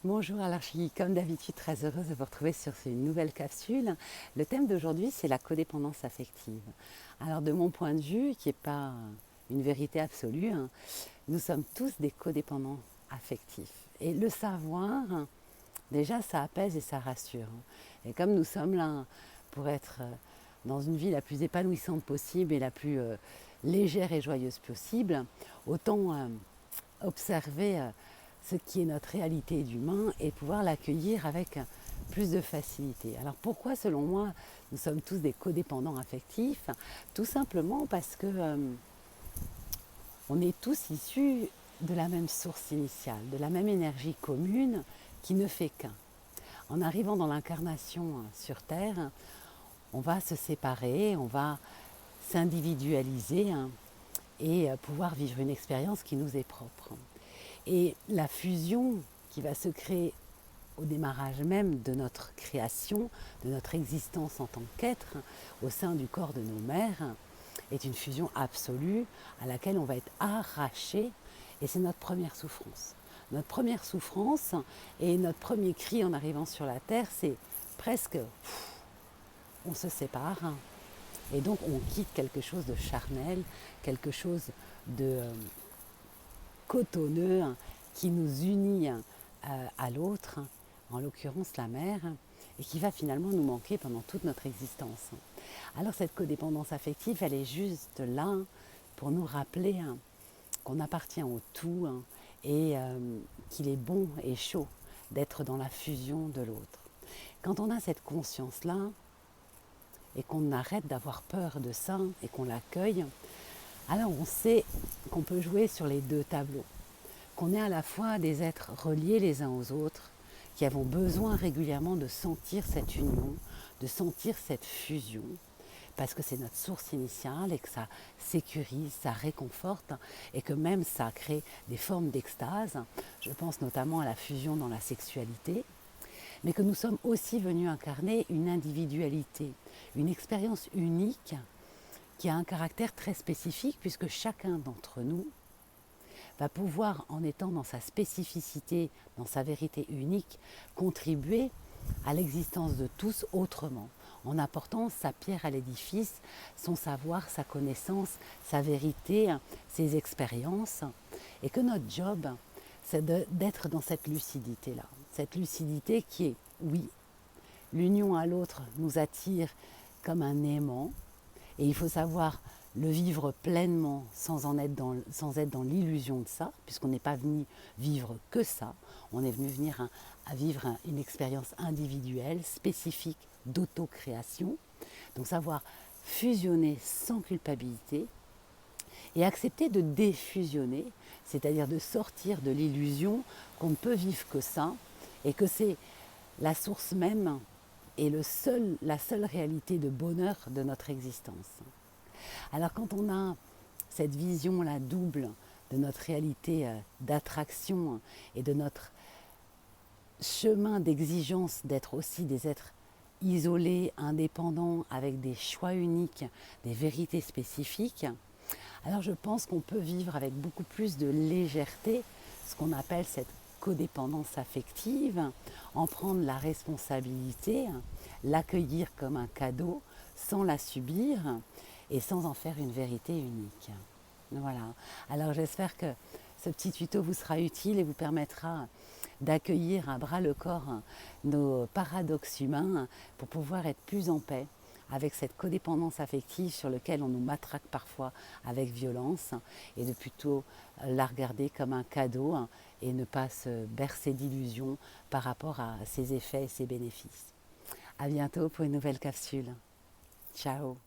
Bonjour, alors je suis comme d'habitude très heureuse de vous retrouver sur une nouvelle capsule. Le thème d'aujourd'hui, c'est la codépendance affective. Alors de mon point de vue, qui n'est pas une vérité absolue, nous sommes tous des codépendants affectifs. Et le savoir, déjà, ça apaise et ça rassure. Et comme nous sommes là pour être dans une vie la plus épanouissante possible et la plus légère et joyeuse possible, autant observer ce qui est notre réalité d'humain et pouvoir l'accueillir avec plus de facilité. Alors pourquoi, selon moi, nous sommes tous des codépendants affectifs? Tout simplement parce que on est tous issus de la même source initiale, de la même énergie commune qui ne fait qu'un. En arrivant dans l'incarnation sur Terre, on va se séparer, on va s'individualiser et pouvoir vivre une expérience qui nous est propre. Et la fusion qui va se créer au démarrage même de notre création, de notre existence en tant qu'être, au sein du corps de nos mères, est une fusion absolue à laquelle on va être arraché, et c'est notre première souffrance. Notre première souffrance et notre premier cri en arrivant sur la terre, c'est presque on se sépare et donc on quitte quelque chose de charnel, quelque chose de cotonneux qui nous unit à l'autre, en l'occurrence la mère, et qui va finalement nous manquer pendant toute notre existence. Alors cette codépendance affective, elle est juste là pour nous rappeler qu'on appartient au tout et qu'il est bon et chaud d'être dans la fusion de l'autre. Quand on a cette conscience-là et qu'on arrête d'avoir peur de ça et qu'on l'accueille, alors on sait qu'on peut jouer sur les deux tableaux, qu'on est à la fois des êtres reliés les uns aux autres, qui avons besoin régulièrement de sentir cette union, de sentir cette fusion, parce que c'est notre source initiale et que ça sécurise, ça réconforte et que même ça crée des formes d'extase. Je pense notamment à la fusion dans la sexualité, mais que nous sommes aussi venus incarner une individualité, une expérience unique qui a un caractère très spécifique puisque chacun d'entre nous va pouvoir, en étant dans sa spécificité, dans sa vérité unique, contribuer à l'existence de tous autrement, en apportant sa pierre à l'édifice, son savoir, sa connaissance, sa vérité, ses expériences, et que notre job, c'est d'être dans cette lucidité-là. Cette lucidité qui est, oui, l'union à l'autre nous attire comme un aimant, et il faut savoir le vivre pleinement sans être dans l'illusion de ça, puisqu'on n'est pas venu vivre que ça, on est venu à vivre une expérience individuelle, spécifique, d'auto-création. Donc savoir fusionner sans culpabilité et accepter de défusionner, c'est-à-dire de sortir de l'illusion qu'on ne peut vivre que ça et que c'est la source même et la seule réalité de bonheur de notre existence. Alors quand on a cette vision-là double de notre réalité d'attraction et de notre chemin d'exigence d'être aussi des êtres isolés, indépendants, avec des choix uniques, des vérités spécifiques, alors je pense qu'on peut vivre avec beaucoup plus de légèreté ce qu'on appelle cette codépendance affective, en prendre la responsabilité, l'accueillir comme un cadeau sans la subir et sans en faire une vérité unique. Voilà. Alors j'espère que ce petit tuto vous sera utile et vous permettra d'accueillir à bras le corps nos paradoxes humains pour pouvoir être plus en paix avec cette codépendance affective sur laquelle on nous matraque parfois avec violence et de plutôt la regarder comme un cadeau et ne pas se bercer d'illusions par rapport à ses effets et ses bénéfices. À bientôt pour une nouvelle capsule. Ciao.